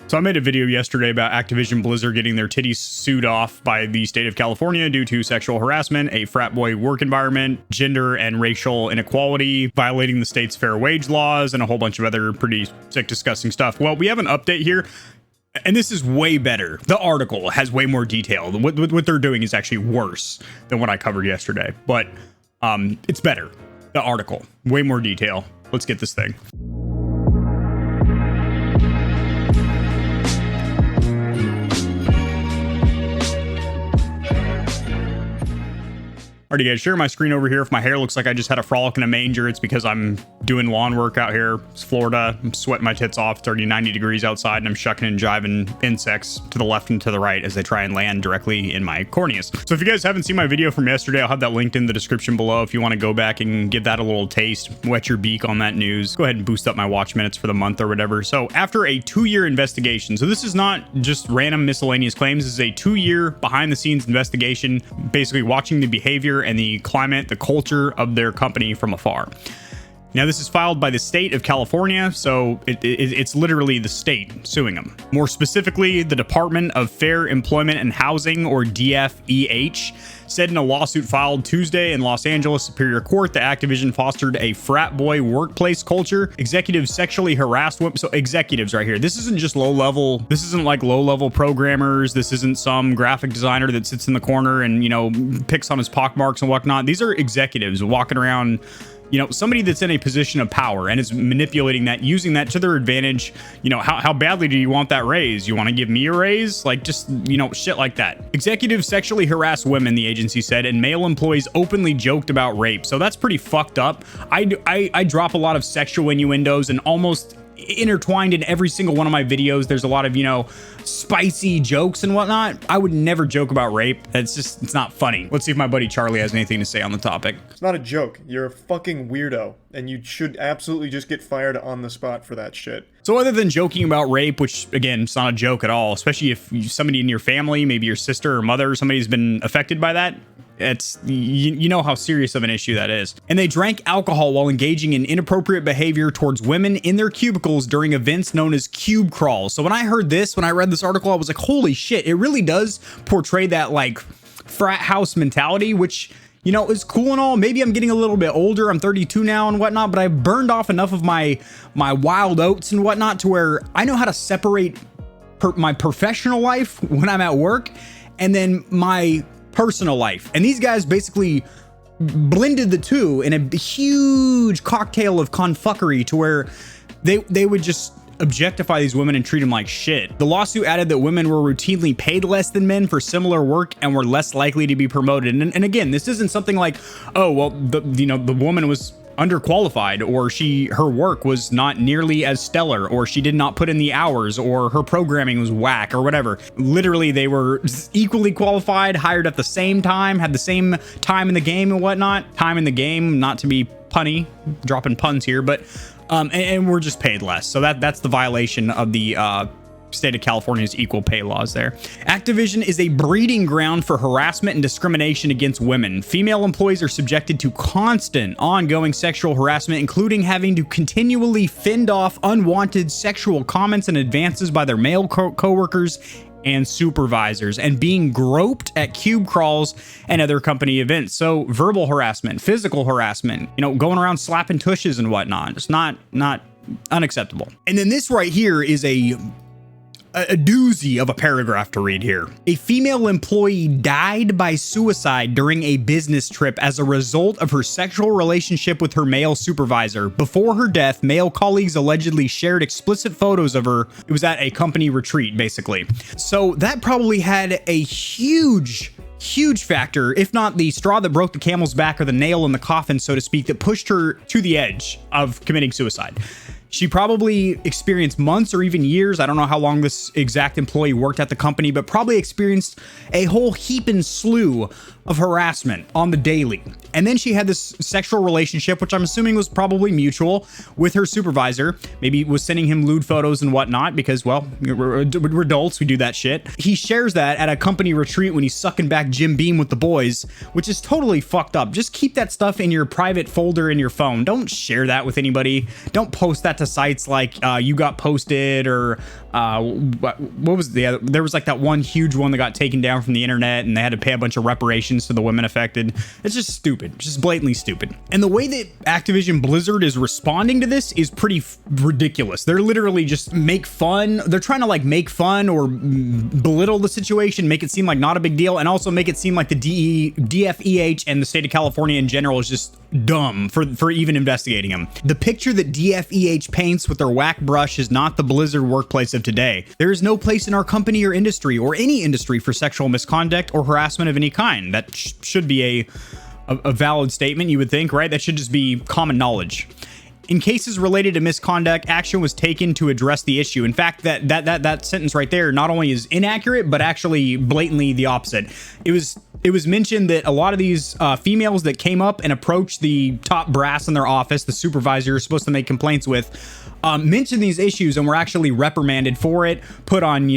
So I made a video yesterday about Activision Blizzard getting their titties sued off by the state of California due to sexual harassment, a frat boy work environment, gender and racial inequality, violating the state's fair wage laws, and a whole bunch of other pretty sick, disgusting stuff. Well, we have an update here. And this is way better. The article has way more detail. What they're doing is actually worse than what I covered yesterday. But it's better. The article. Way more detail. Let's get this thing. Alrighty guys, share my screen over here. If my hair looks like I just had a frolic in a manger, it's because I'm doing lawn work out here. It's Florida. I'm sweating my tits off. It's already 90 degrees outside and I'm shucking and jiving insects to the left and to the right as they try and land directly in my corneas. So if you guys haven't seen my video from yesterday, I'll have that linked in the description below if you want to go back and give that a little taste, wet your beak on that news. Go ahead and boost up my watch minutes for the month or whatever. So after a 2-year investigation, so this is not just random miscellaneous claims, this is a 2-year behind the scenes investigation, basically watching the behavior and the climate, the culture of their company from afar. Now, this is filed by the state of California, so it's literally the state suing them. More specifically, the Department of Fair Employment and Housing, or DFEH, said in a lawsuit filed Tuesday in Los Angeles Superior Court that Activision fostered a frat boy workplace culture. Executives sexually harassed women. So executives right here. This isn't just low level. This isn't like low level programmers. This isn't some graphic designer that sits in the corner and, you know, picks on his pockmarks and whatnot. These are executives walking around, you know, somebody that's in a position of power and is manipulating that, using that to their advantage. You know, how badly do you want that raise? You want to give me a raise? Like, just, you know, shit like that. Executives sexually harass women, the agency said, and male employees openly joked about rape. So that's pretty fucked up. I drop a lot of sexual innuendos and almost intertwined in every single one of my videos. There's a lot of, you know, spicy jokes and whatnot. I would never joke about rape. It's not funny. Let's see if my buddy Charlie has anything to say on the topic. It's not a joke. You're a fucking weirdo, and you should absolutely just get fired on the spot for that shit. So other than joking about rape, which again, it's not a joke at all, especially if somebody in your family, maybe your sister or mother or somebody's been affected by that, it's, you know how serious of an issue that is. And they drank alcohol while engaging in inappropriate behavior towards women in their cubicles during events known as cube crawls. So when I heard this, when I read this article, I was like, holy shit, it really does portray that like frat house mentality, which, you know, is cool and all. Maybe I'm getting a little bit older. I'm 32 now and whatnot, but I've burned off enough of my wild oats and whatnot to where I know how to separate my professional life when I'm at work and then my personal life. And these guys basically blended the two in a huge cocktail of confuckery to where they would just objectify these women and treat them like shit. The lawsuit added that women were routinely paid less than men for similar work and were less likely to be promoted. And again, this isn't something like, oh, well, the woman was underqualified, or her work was not nearly as stellar, or she did not put in the hours, or her programming was whack, or whatever. Literally, they were equally qualified, hired at the same time, had the same time in the game and whatnot. Time in the game, not to be punny, dropping puns here, but and we're just paid less. So that's the violation of the state of California's equal pay laws there. Activision is a breeding ground for harassment and discrimination against women. Female employees are subjected to constant, ongoing sexual harassment, including having to continually fend off unwanted sexual comments and advances by their male co-workers and supervisors, and being groped at cube crawls and other company events. So verbal harassment, physical harassment, you know, going around slapping tushes and whatnot. It's not unacceptable. And then this right here is a doozy of a paragraph to read here. A female employee died by suicide during a business trip as a result of her sexual relationship with her male supervisor. Before her death, male colleagues allegedly shared explicit photos of her. It was at a company retreat, basically. So that probably had a huge factor, if not the straw that broke the camel's back or the nail in the coffin, so to speak, that pushed her to the edge of committing suicide. She probably experienced months or even years. I don't know how long this exact employee worked at the company, but probably experienced a whole heap and slew of harassment on the daily. And then she had this sexual relationship, which I'm assuming was probably mutual, with her supervisor. Maybe was sending him lewd photos and whatnot because, well, we're adults, we do that shit. He shares that at a company retreat when he's sucking back Jim Beam with the boys, which is totally fucked up. Just keep that stuff in your private folder in your phone. Don't share that with anybody. Don't post that that to sites like You Got Posted, or what was the other? There was like that one huge one that got taken down from the internet, and they had to pay a bunch of reparations to the women affected. It's just stupid, just blatantly stupid. And the way that Activision Blizzard is responding to this is pretty ridiculous. They're literally just make fun. They're trying to like make fun or belittle the situation, make it seem like not a big deal, and also make it seem like the DFEH and the state of California in general is just dumb for even investigating them. The picture that DFEH paints with their whack brush is not the Blizzard workplace of today. There is no place in our company or industry or any industry for sexual misconduct or harassment of any kind. That should be a valid statement, you would think, right? That should just be common knowledge. In cases related to misconduct, action was taken to address the issue. In fact, that sentence right there not only is inaccurate, but actually blatantly the opposite. It was mentioned that a lot of these females that came up and approached the top brass in their office, the supervisor you're supposed to make complaints with, mentioned these issues and were actually reprimanded for it, put on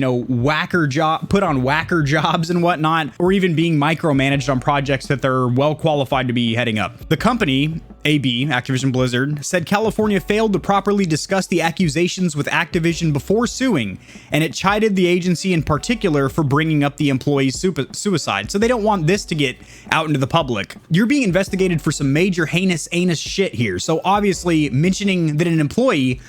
whacker jobs and whatnot, or even being micromanaged on projects that they're well qualified to be heading up. The company, AB, Activision Blizzard, said California failed to properly discuss the accusations with Activision before suing, and it chided the agency in particular for bringing up the employee's suicide. So they don't want this to get out into the public. You're being investigated for some major heinous shit here. So obviously mentioning that an employee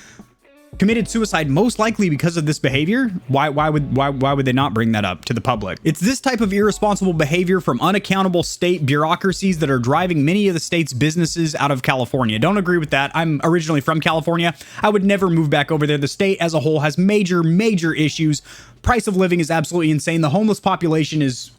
committed suicide most likely because of this behavior, why would they not bring that up to the public? It's this type of irresponsible behavior from unaccountable state bureaucracies that are driving many of the state's businesses out of California. Don't agree with that. I'm originally from California. I would never move back over there. The state as a whole has major issues. Price of living is absolutely insane. The homeless population is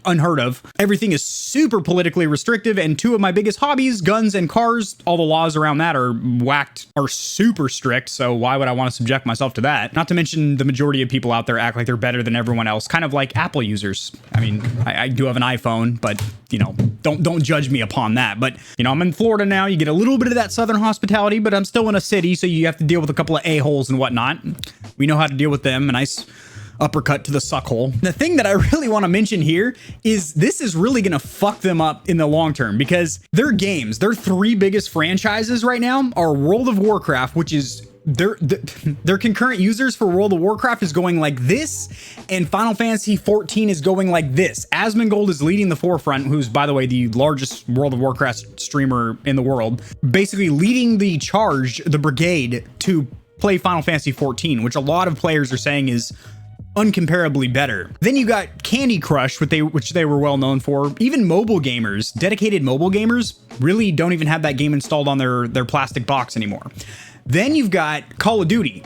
unheard of. Everything is super politically restrictive, and two of my biggest hobbies, guns and cars, all the laws around that are super strict, so why would I want to subject myself to that? Not to mention the majority of people out there act like they're better than everyone else, kind of like Apple users. I mean, I do have an iPhone, but don't judge me upon that. But I'm in Florida now. You get a little bit of that southern hospitality, but I'm still in a city, so you have to deal with a couple of a-holes and whatnot. We know how to deal with them. A nice uppercut to the suckhole. The thing that I really want to mention here is this is really going to fuck them up in the long term, because their three biggest franchises right now are World of Warcraft, which is their concurrent users for World of Warcraft is going like this, and Final Fantasy 14 is going like this. Asmongold is leading the forefront, who's, by the way, the largest World of Warcraft streamer in the world, basically leading the charge, the brigade, to play Final Fantasy 14, which a lot of players are saying is uncomparably better. Then you got Candy Crush, which they were well known for. Even mobile gamers, dedicated mobile gamers, really don't even have that game installed on their plastic box anymore. Then you've got Call of Duty,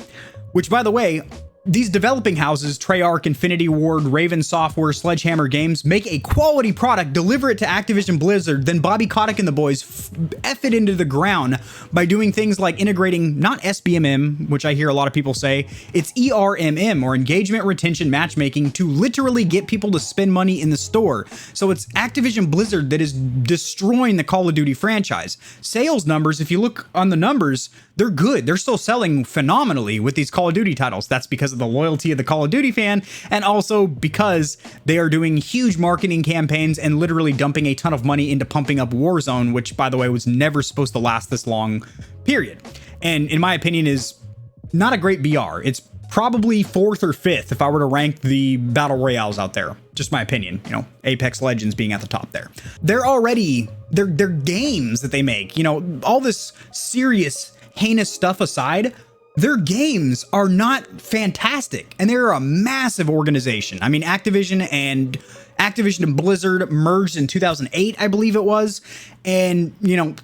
which, by the way, these developing houses, Treyarch, Infinity Ward, Raven Software, Sledgehammer Games, make a quality product, deliver it to Activision Blizzard, then Bobby Kotick and the boys F it into the ground by doing things like integrating not SBMM, which I hear a lot of people say, it's ERMM, or engagement retention matchmaking, to literally get people to spend money in the store. So it's Activision Blizzard that is destroying the Call of Duty franchise. Sales numbers, if you look on the numbers, they're good. They're still selling phenomenally with these Call of Duty titles. That's because of the loyalty of the Call of Duty fan, and also because they are doing huge marketing campaigns and literally dumping a ton of money into pumping up Warzone, which, by the way, was never supposed to last this long, period. And in my opinion is not a great BR. It's probably 4th or 5th if I were to rank the battle royales out there. Just my opinion, Apex Legends being at the top there. They're games that they make, all this serious, heinous stuff aside, their games are not fantastic, and they're a massive organization. I mean, Activision and Blizzard merged in 2008, I believe it was, and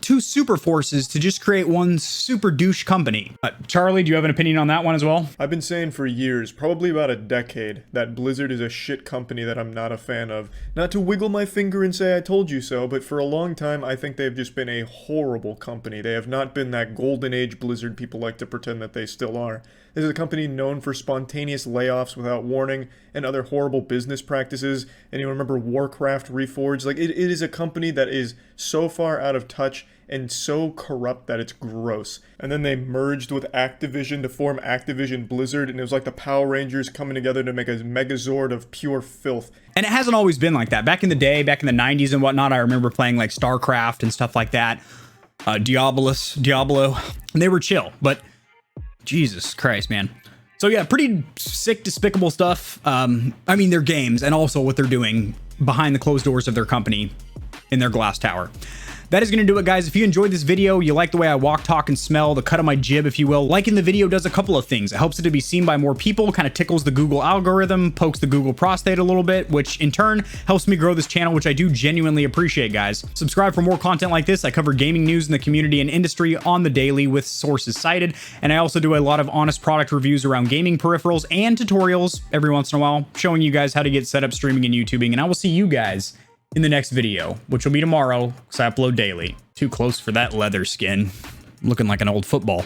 two super forces to just create one super douche company. Charlie, do you have an opinion on that one as well? I've been saying for years, probably about a decade, that Blizzard is a shit company that I'm not a fan of. Not to wiggle my finger and say I told you so, but for a long time I think they've just been a horrible company. They have not been that golden age Blizzard people like to pretend that they still are. This is a company known for spontaneous layoffs without warning and other horrible business practices. And you remember Warcraft Reforged? Like, it is a company that is so far out of touch and so corrupt that it's gross. And then they merged with Activision to form Activision Blizzard, and it was like the Power Rangers coming together to make a Megazord of pure filth. And it hasn't always been like that. Back in the day, back in the 90s and whatnot, I remember playing like StarCraft and stuff like that. Diablo, and they were chill. But Jesus Christ, man. So yeah, pretty sick, despicable stuff. I mean, their games and also what they're doing behind the closed doors of their company in their glass tower. That is going to do it, guys. If you enjoyed this video, you like the way I walk, talk, and smell, the cut of my jib, if you will, liking the video does a couple of things. It helps it to be seen by more people, kind of tickles the Google algorithm, pokes the Google prostate a little bit, which in turn helps me grow this channel, which I do genuinely appreciate, guys. Subscribe for more content like this. I cover gaming news in the community and industry on the daily with sources cited, and I also do a lot of honest product reviews around gaming peripherals and tutorials every once in a while, showing you guys how to get set up streaming and YouTubing, and I will see you guys in the next video, which will be tomorrow because I upload daily. Too close for that leather skin. Looking like an old football.